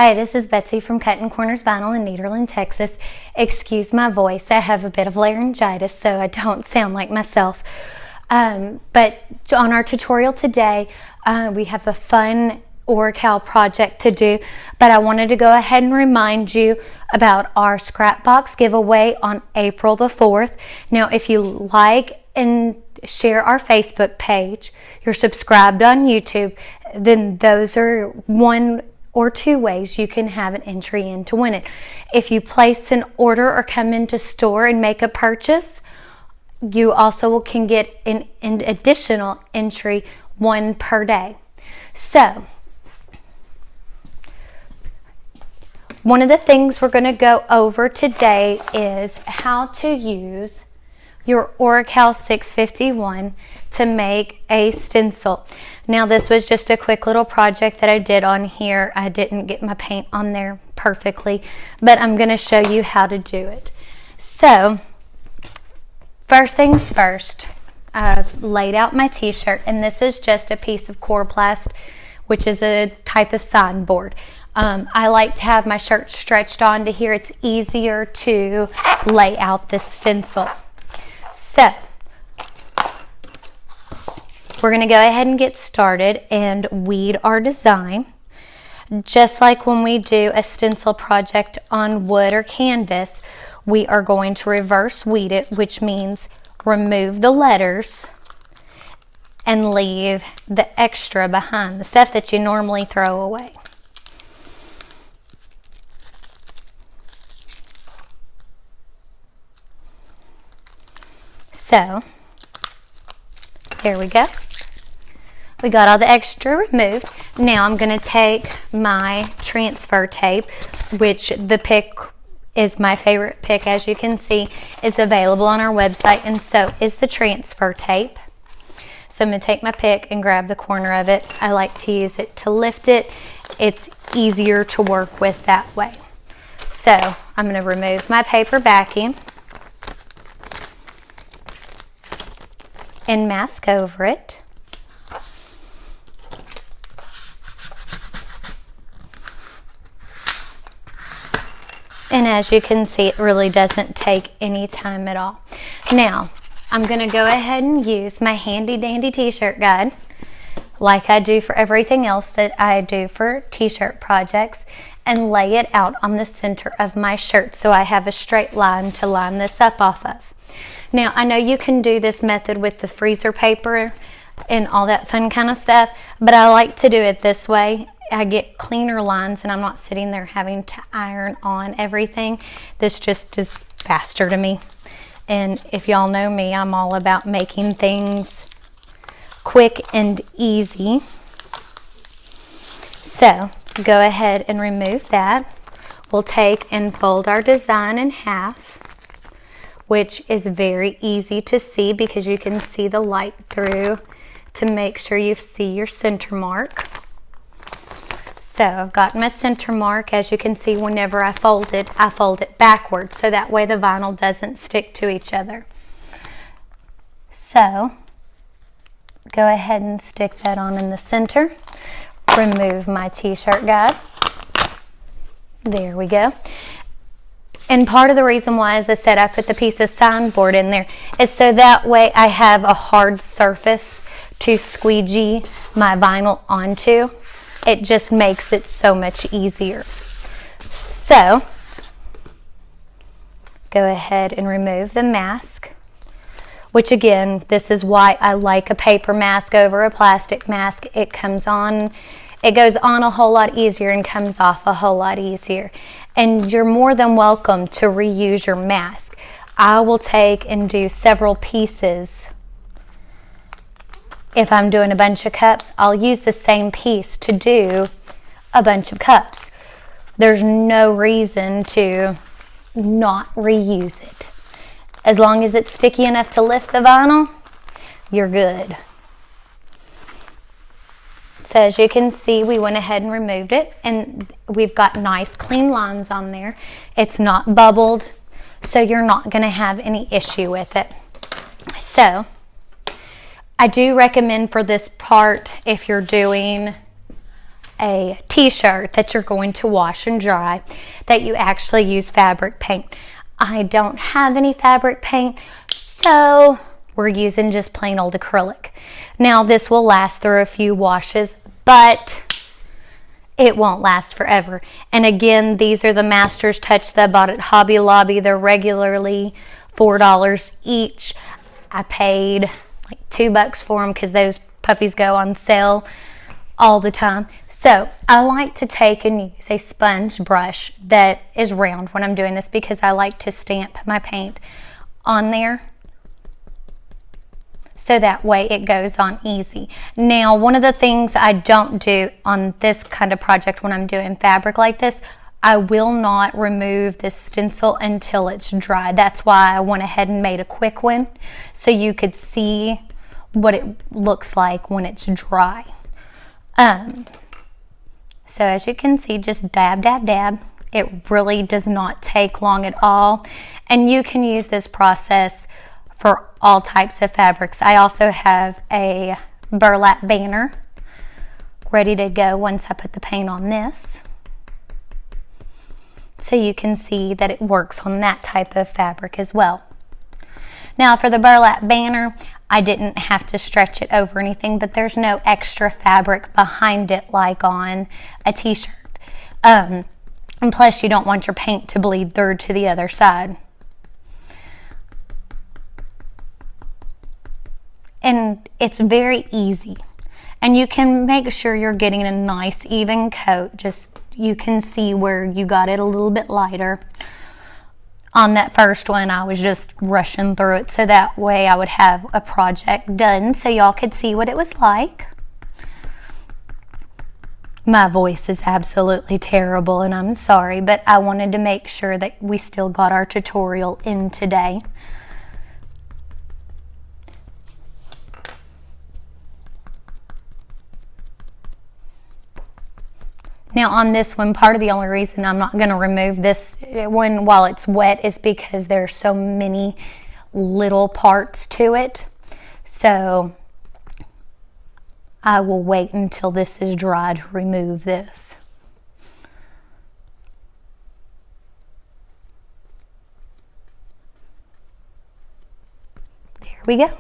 Hi, this is Betsy from Cuttin Corners Vinyl in Nederland, Texas. Excuse my voice, I have a bit of laryngitis, so I don't sound like myself. But on our tutorial today, we have a fun oracal project to do, but I wanted to go ahead and remind you about our scrap box giveaway on April the 4th. Now, if you like and share our Facebook page, you're subscribed on YouTube, then those are one or two ways you can have an entry in to win it. If you place an order or come into store and make a purchase, you also can get an additional entry, one per day. So, one of the things we're going to go over today is how to use your Oracal 651 to make a stencil. Now, this was just a quick little project that I did on here. I didn't get my paint on there perfectly, but I'm going to show you how to do it. So, first things first, I laid out my t-shirt, and this is just a piece of Coroplast, which is a type of sign board. I like to have my shirt stretched onto here. It's easier to lay out this stencil. So, we're going to go ahead and get started and weed our design. Just like when we do a stencil project on wood or canvas, we are going to reverse weed it, which means remove the letters and leave the extra behind, the stuff that you normally throw away. So, there we go. We got all the extra removed. Now I'm going to take my transfer tape, which the pick is my favorite pick, as you can see, is available on our website, and so is the transfer tape. So I'm going to take my pick and grab the corner of it. I like to use it to lift it. It's easier to work with that way. So I'm going to remove my paper backing and mask over it. And as you can see, it really doesn't take any time at all. Now, I'm going to go ahead and use my handy dandy t-shirt guide, like I do for everything else that I do for t-shirt projects, and lay it out on the center of my shirt so I have a straight line to line this up off of. Now, I know you can do this method with the freezer paper and all that fun kind of stuff, but I like to do it this way. I get cleaner lines and I'm not sitting there having to iron on everything. This just is faster to me. And if y'all know me, I'm all about making things quick and easy. So, go ahead and remove that. We'll take and fold our design in half, which is very easy to see because you can see the light through to make sure you see your center mark. So I've got my center mark. As you can see, whenever I fold it backwards, so that way the vinyl doesn't stick to each other. So go ahead and stick that on in the center. Remove my t-shirt guide. There we go. And part of the reason why, as I said, I put the piece of sign board in there is so that way I have a hard surface to squeegee my vinyl onto. It just makes it so much easier. So, go ahead and remove the mask, which again, this is why I like a paper mask over a plastic mask. It goes on a whole lot easier and comes off a whole lot easier. And you're more than welcome to reuse your mask. I will take and do several pieces. If I'm doing a bunch of cups, I'll use the same piece to do a bunch of cups. There's no reason to not reuse it. As long as it's sticky enough to lift the vinyl, you're good. So as you can see, we went ahead and removed it, and we've got nice clean lines on there. It's not bubbled, so you're not going to have any issue with it. So I do recommend for this part, if you're doing a t-shirt that you're going to wash and dry, that you actually use fabric paint. I don't have any fabric paint, so we're using just plain old acrylic. Now this will last through a few washes, but it won't last forever. And again, these are the Master's Touch that I bought at Hobby Lobby. They're regularly $4 each. I paid like $2 for them because those puppies go on sale all the time. So I like to take and use a sponge brush that is round when I'm doing this, because I like to stamp my paint on there, so that way it goes on easy. Now, one of the things I don't do on this kind of project when I'm doing fabric like this, I will not remove this stencil until it's dry. That's why I went ahead and made a quick one, so you could see what it looks like when it's dry. So as you can see, just dab, dab, dab. It really does not take long at all. And you can use this process for all types of fabrics. I also have a burlap banner ready to go once I put the paint on this. So you can see that it works on that type of fabric as well. Now for the burlap banner, I didn't have to stretch it over anything, but there's no extra fabric behind it like on a t-shirt. And plus you don't want your paint to bleed through to the other side. And it's very easy. And you can make sure you're getting a nice even coat. Just you can see where you got it a little bit lighter. On that first one, I was just rushing through it so that way I would have a project done so y'all could see what it was like. My voice is absolutely terrible and I'm sorry, but I wanted to make sure that we still got our tutorial in today. Now on this one, part of the only reason I'm not going to remove this one while it's wet is because there are so many little parts to it. So I will wait until this is dry to remove this. There we go.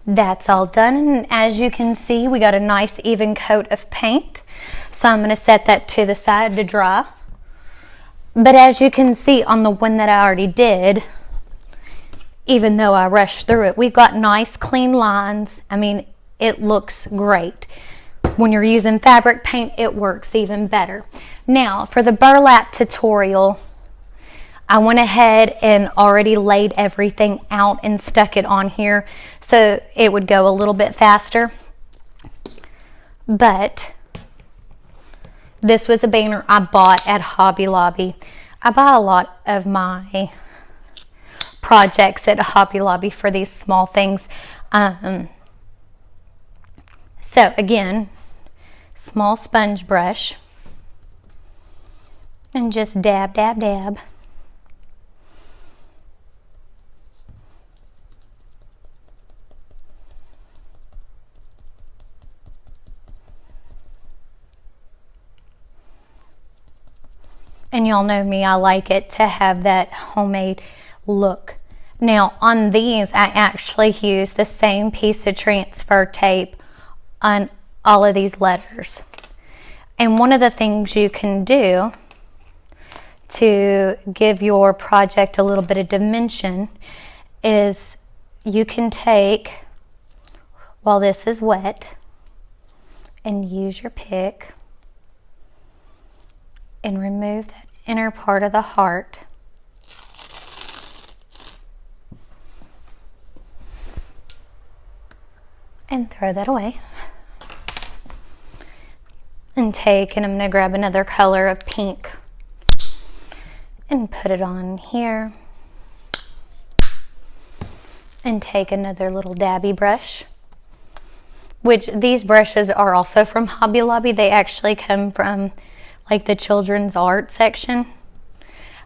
That's all done, and as you can see, we got a nice even coat of paint. So I'm going to set that to the side to dry. But as you can see on the one that I already did, even though I rushed through it, we've got nice clean lines. I mean, it looks great. When you're using fabric paint, it works even better. Now, for the burlap tutorial, I went ahead and already laid everything out and stuck it on here so it would go a little bit faster. But this was a banner I bought at Hobby Lobby. I buy a lot of my projects at Hobby Lobby for these small things. So again, small sponge brush and just dab, dab, dab. And y'all know me, I like it to have that homemade look. Now on these, I actually use the same piece of transfer tape on all of these letters. And one of the things you can do to give your project a little bit of dimension is you can take, while this is wet, and use your pick and remove that inner part of the heart. And throw that away. And take, and I'm going to grab another color of pink and put it on here. And take another little dabby brush, which these brushes are also from Hobby Lobby. They actually come from like the children's art section.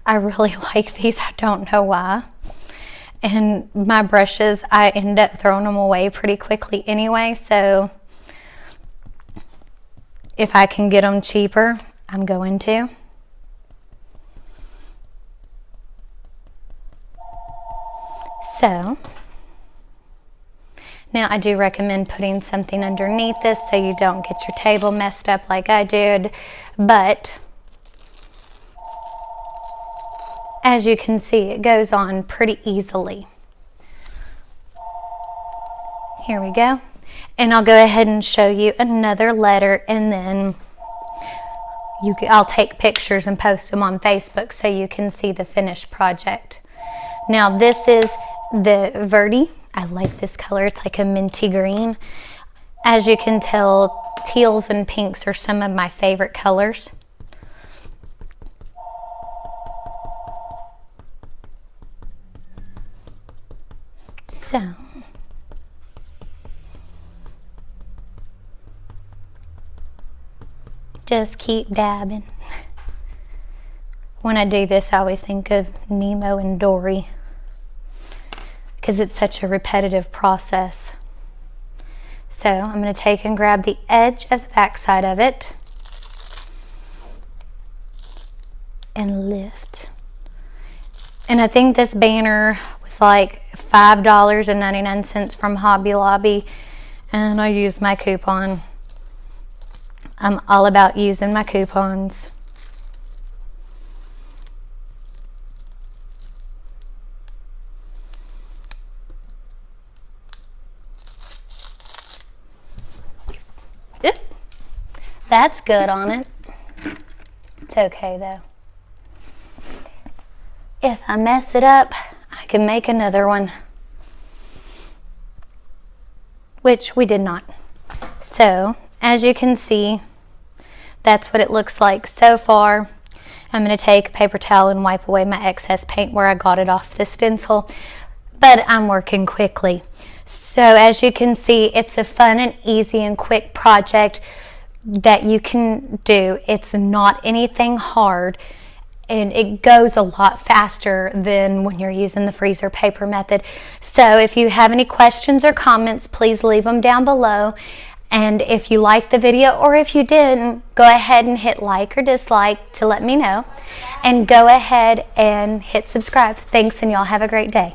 I really like these. I don't know why. And my brushes, I end up throwing them away pretty quickly anyway, so If I can get them cheaper, I'm going to. So now I do recommend putting something underneath this so you don't get your table messed up like I did, but as you can see, it goes on pretty easily. Here we go. And I'll go ahead and show you another letter, and then I'll take pictures and post them on Facebook so you can see the finished project. Now this is the Verde. I like this color. It's like a minty green. As you can tell, teals and pinks are some of my favorite colors. So just keep dabbing. When I do this, I always think of Nemo and Dory because it's such a repetitive process. So I'm going to take and grab the edge of the back side of it and lift. And I think this banner was like $5.99 from Hobby Lobby, and I used my coupon. I'm all about using my coupons. Oop. That's good on it. It's okay though. If I mess it up, I can make another one, which we did not. So as you can see, that's what it looks like so far. I'm going to take a paper towel and wipe away my excess paint where I got it off the stencil, but I'm working quickly. So as you can see, it's a fun and easy and quick project that you can do. It's not anything hard, and it goes a lot faster than when you're using the freezer paper method. So if you have any questions or comments, please leave them down below. And if you liked the video, or if you didn't, go ahead and hit like or dislike to let me know. And go ahead and hit subscribe. Thanks, and y'all have a great day.